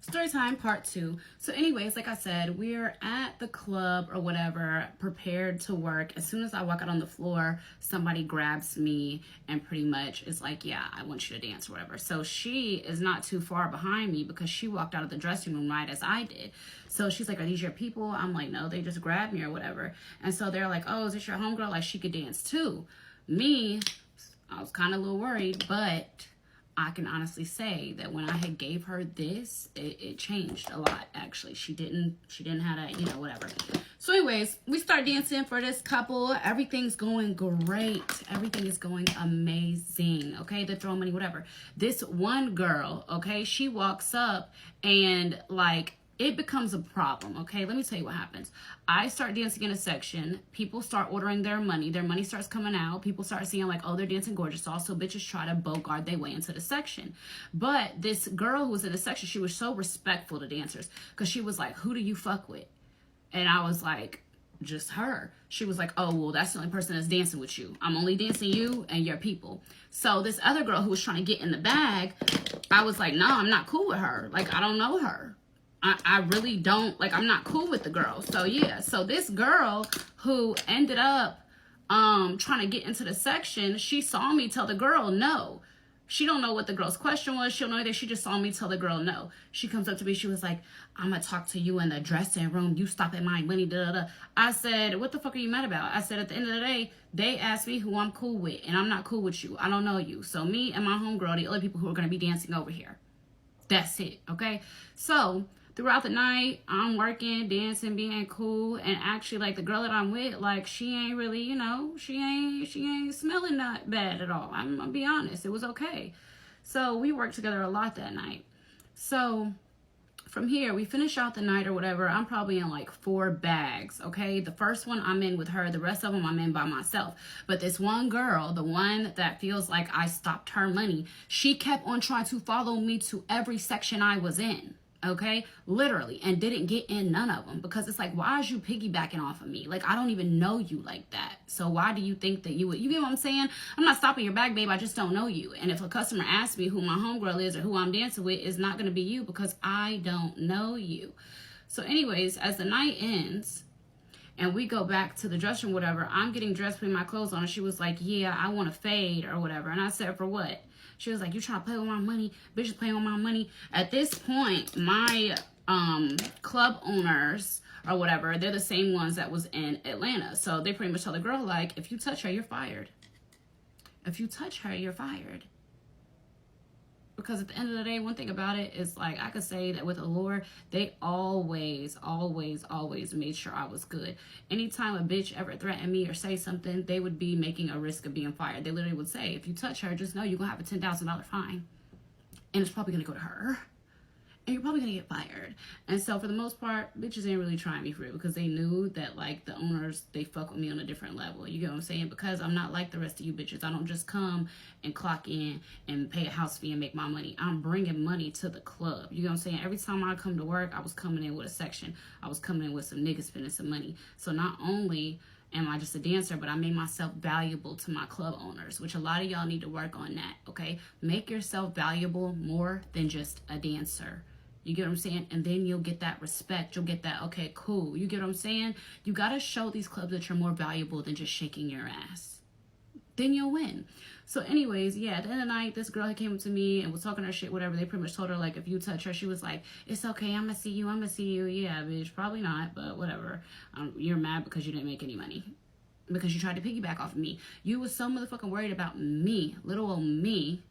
Storytime part 2. So anyways, like I said, we're at the club or whatever, prepared to work. As soon as I walk out on the floor, somebody grabs me and pretty much is like, yeah, I want you to dance or whatever. So she is not too far behind me because she walked out of the dressing room right as I did. So she's like, are these your people? I'm like, no, they just grabbed me or whatever. And so they're like, oh, is this your homegirl? Like, she could dance too. Me, I was kind of a little worried, but I can honestly say that when I had gave her this, it changed a lot. Actually, she didn't have that, whatever. So anyways, we start dancing for this couple. Everything's going great. Everything is going amazing. Okay, they're throwing money, whatever. This one girl, okay, she walks up and like, it becomes a problem, okay? Let me tell you what happens. I start dancing in a section. People start ordering their money. Their money starts coming out. People start seeing like, oh, they're dancing gorgeous. Also, bitches try to bogart their way into the section. But this girl who was in the section, she was so respectful to dancers because she was like, who do you fuck with? And I was like, just her. She was like, oh, well, that's the only person that's dancing with you. I'm only dancing you and your people. So this other girl who was trying to get in the bag, I was like, no, I'm not cool with her. Like, I don't know her. I really don't, like, I'm not cool with the girl. So yeah, so this girl who ended up trying to get into the section, she saw me tell the girl no. She don't know what the girl's question was. She don't know anything. She just saw me tell the girl no. She comes up to me. She was like, I'm going to talk to you in the dressing room. You stop at my money. Da, da, da. I said, what the fuck are you mad about? I said, at the end of the day, they asked me who I'm cool with, and I'm not cool with you. I don't know you. So me and my homegirl, the other people who are going to be dancing over here. That's it, okay? So throughout the night, I'm working, dancing, being cool, and actually, like, the girl that I'm with, like, she ain't really, she ain't smelling that bad at all. I'm gonna be honest, it was okay. So we worked together a lot that night. So from here, we finish out the night or whatever. I'm probably in like 4 bags, okay? The first one I'm in with her. The rest of them I'm in by myself. But this one girl, the one that feels like I stopped her money, she kept on trying to follow me to every section I was in, okay? Literally, and didn't get in none of them because it's like, why is you piggybacking off of me? Like, I don't even know you like that. So why do you think that you would, you get what I'm saying? I'm not stopping your bag, babe. I just don't know you. And if a customer asks me who my homegirl is or who I'm dancing with, it's not going to be you because I don't know you. So anyways, as the night ends and we go back to the dressing room, whatever, I'm getting dressed, putting my clothes on, and she was like, yeah, I want to fade or whatever. And I said, for what? She was like, you trying to play with my money? Bitches playing with my money. At this point, my club owners or whatever, they're the same ones that was in Atlanta. So they pretty much tell the girl, like, if you touch her, you're fired. If you touch her, you're fired. Because at the end of the day, one thing about it is, like, I could say that with Allure, they always made sure I was good. Anytime a bitch ever threatened me or say something, they would be making a risk of being fired. They literally would say, if you touch her, just know you're going to have a $10,000 fine. And it's probably going to go to her. And you're probably going to get fired. And so for the most part, bitches ain't really trying me for it because they knew that, like, the owners, they fuck with me on a different level. You get what I'm saying? Because I'm not like the rest of you bitches. I don't just come and clock in and pay a house fee and make my money. I'm bringing money to the club. You get what I'm saying? Every time I come to work, I was coming in with a section. I was coming in with some niggas spending some money. So not only am I just a dancer, but I made myself valuable to my club owners, which a lot of y'all need to work on that, okay? Make yourself valuable more than just a dancer. You get what I'm saying? And then you'll get that respect. You'll get that, okay, cool. You get what I'm saying? You got to show these clubs that you're more valuable than just shaking your ass. Then you'll win. So anyways, yeah, at the end of the night, this girl came up to me and was talking her shit, whatever. They pretty much told her, like, if you touch her, she was like, it's okay. I'm going to see you. I'm going to see you. Yeah, bitch, probably not, but whatever. You're mad because you didn't make any money. Because you tried to piggyback off of me. You was so motherfucking worried about me, little old me.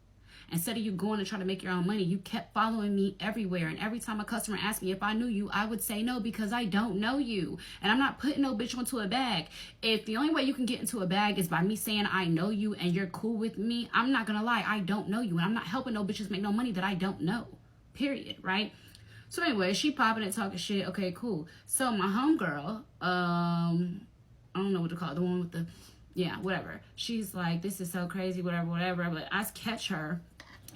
Instead of you going and trying to make your own money, you kept following me everywhere. And every time a customer asked me if I knew you, I would say no because I don't know you. And I'm not putting no bitch into a bag. If the only way you can get into a bag is by me saying I know you and you're cool with me, I'm not going to lie. I don't know you. And I'm not helping no bitches make no money that I don't know. Period. Right? So anyway, she popping and talking shit. Okay, cool. So my homegirl, I don't know what to call it. The one with the, yeah, whatever. She's like, this is so crazy, whatever. But I catch her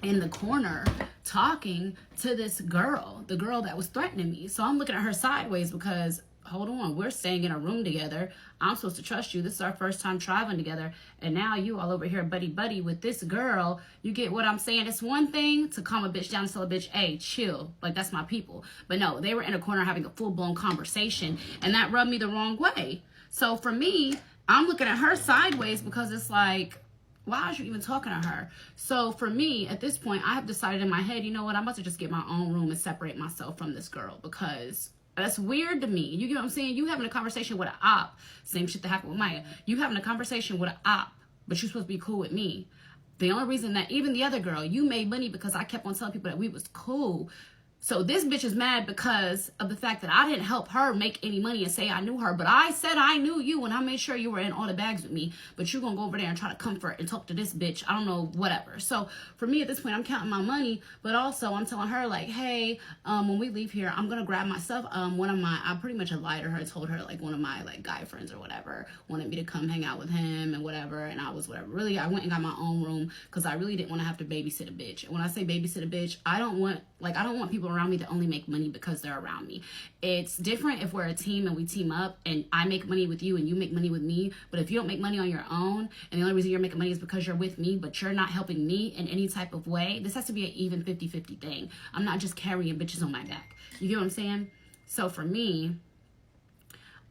in the corner talking to this girl, the girl that was threatening me. So I'm looking at her sideways because hold on, we're staying in a room together. I'm supposed to trust you. This is our first time traveling together. And now you all over here buddy with this girl. You get what I'm saying? It's one thing to calm a bitch down and tell a bitch, hey, chill. Like, that's my people. But no, they were in a corner having a full-blown conversation. And that rubbed me the wrong way. So for me, I'm looking at her sideways because it's like, why are you even talking to her? So for me, at this point, I have decided in my head, you know what? I'm about to just get my own room and separate myself from this girl because that's weird to me. You get what I'm saying? You having a conversation with an op. Same shit that happened with Maya. You having a conversation with an op, but you're supposed to be cool with me. The only reason that even the other girl, you made money because I kept on telling people that we was cool. So this bitch is mad because of the fact that I didn't help her make any money and say I knew her. But I said I knew you and I made sure you were in all the bags with me. But you're going to go over there and try to comfort and talk to this bitch. I don't know, whatever. So for me at this point, I'm counting my money. But also I'm telling her like, hey, when we leave here, I'm going to grab myself. I pretty much lied to her. I told her like one of my like guy friends or whatever wanted me to come hang out with him and whatever. And I was whatever. Really, I went and got my own room because I really didn't want to have to babysit a bitch. And when I say babysit a bitch, I don't want people around me to only make money because they're around me. It's different if we're a team and we team up and I make money with you and you make money with me. But if you don't make money on your own and the only reason you're making money is because you're with me, but you're not helping me in any type of way, this has to be an even 50-50 thing. I'm not just carrying bitches on my back. You get what I'm saying? So for me,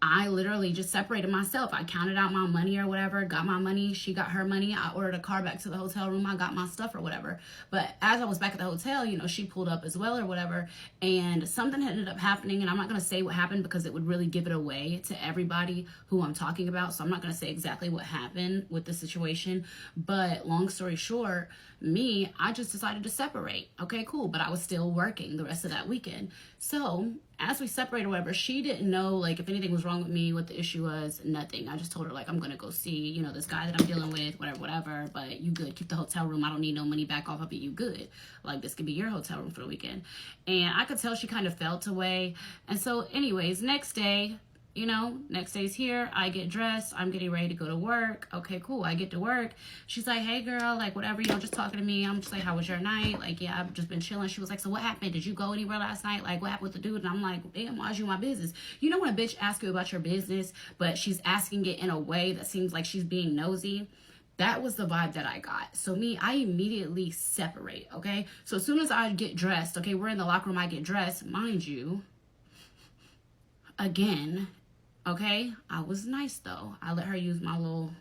I literally just separated myself. I counted out my money or whatever, got my money. She got her money. I ordered a car back to the hotel room. I got my stuff or whatever. But as I was back at the hotel, you know, she pulled up as well or whatever. And something ended up happening. And I'm not going to say what happened because it would really give it away to everybody who I'm talking about. So I'm not going to say exactly what happened with the situation. But long story short, I just decided to separate. Okay, cool. But I was still working the rest of that weekend. So as we separated or whatever, she didn't know, like, if anything was wrong with me, what the issue was, nothing. I just told her, like, I'm going to go see, you know, this guy that I'm dealing with, whatever, but you good. Keep the hotel room. I don't need no money back off of it. You good. Like, this could be your hotel room for the weekend. And I could tell she kind of felt away. And so, anyways, next day, you know, next day's here. I get dressed. I'm getting ready to go to work. Okay, cool. I get to work. She's like, hey, girl, like, whatever, you know, just talking to me. I'm just like, how was your night? Like, yeah, I've just been chilling. She was like, so what happened? Did you go anywhere last night? Like, what happened with the dude? And I'm like, damn, why's you my business? You know when a bitch asks you about your business, but she's asking it in a way that seems like she's being nosy? That was the vibe that I got. So I immediately separate, okay? So as soon as I get dressed, okay, we're in the locker room, I get dressed. Mind you, again, okay, I was nice though. I let her use my little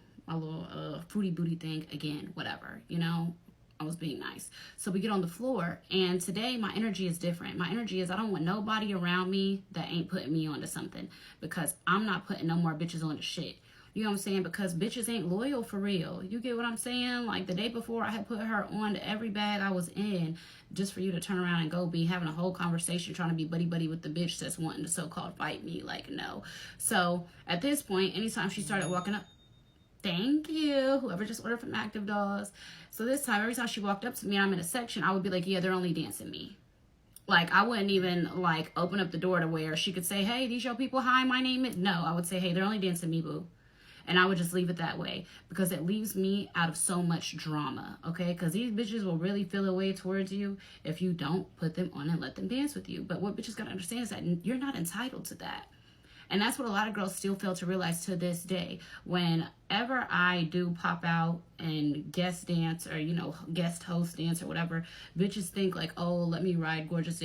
fruity booty thing again, whatever, you know. I was being nice. So we get on the floor, and today my energy is different. My energy is I don't want nobody around me that ain't putting me onto something, because I'm not putting no more bitches on the shit. You know what I'm saying? Because bitches ain't loyal for real. You get what I'm saying? Like the day before, I had put her on to every bag I was in just for you to turn around and go be having a whole conversation trying to be buddy with the bitch that's wanting to so-called fight me. Like, no. So at this point, anytime she started walking up, thank you, whoever just ordered from Active Dolls. So this time, every time she walked up to me and I'm in a section, I would be like, yeah, they're only dancing me. Like, I wouldn't even, like, open up the door to where she could say, hey, these your people? Hi, my name is... No, I would say, hey, they're only dancing me, boo. And I would just leave it that way, because it leaves me out of so much drama, okay? Because these bitches will really feel a way towards you if you don't put them on and let them dance with you. But what bitches got to understand is that you're not entitled to that. And that's what a lot of girls still fail to realize to this day. Whenever I do pop out and guest dance or, you know, guest host dance or whatever, bitches think like, oh, let me ride Gorgeous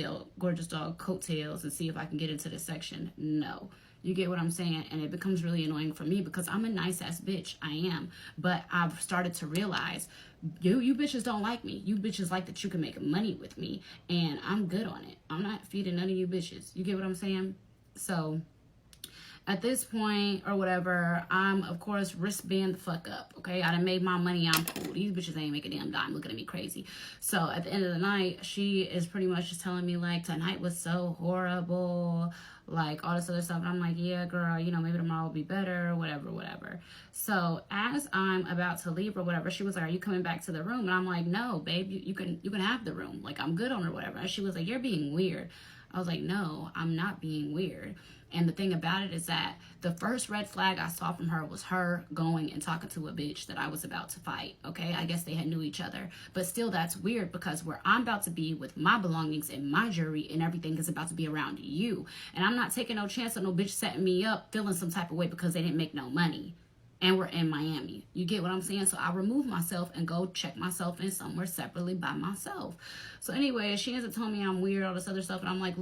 Dog coattails and see if I can get into this section. No. You get what I'm saying? And it becomes really annoying for me because I'm a nice ass bitch. I am. But I've started to realize you bitches don't like me. You bitches like that you can make money with me. And I'm good on it. I'm not feeding none of you bitches. You get what I'm saying? So at this point or whatever, I'm, of course, wristband the fuck up, okay? I done made my money. I'm cool. These bitches ain't making a damn dime looking at me crazy. So at the end of the night, she is pretty much just telling me, like, tonight was so horrible, like, all this other stuff. And I'm like, yeah, girl, you know, maybe tomorrow will be better, whatever. So as I'm about to leave or whatever, she was like, are you coming back to the room? And I'm like, no, babe, you can have the room. Like, I'm good on or whatever. And she was like, you're being weird. I was like, no, I'm not being weird. And the thing about it is that the first red flag I saw from her was her going and talking to a bitch that I was about to fight. Okay, I guess they had knew each other, but still, that's weird because where I'm about to be with my belongings and my jewelry and everything is about to be around you, and I'm not taking no chance on no bitch setting me up feeling some type of way because they didn't make no money. And we're in Miami. You get what I'm saying? So I remove myself and go check myself in somewhere separately by myself. So anyway, she ends up telling me I'm weird, all this other stuff, and I'm like,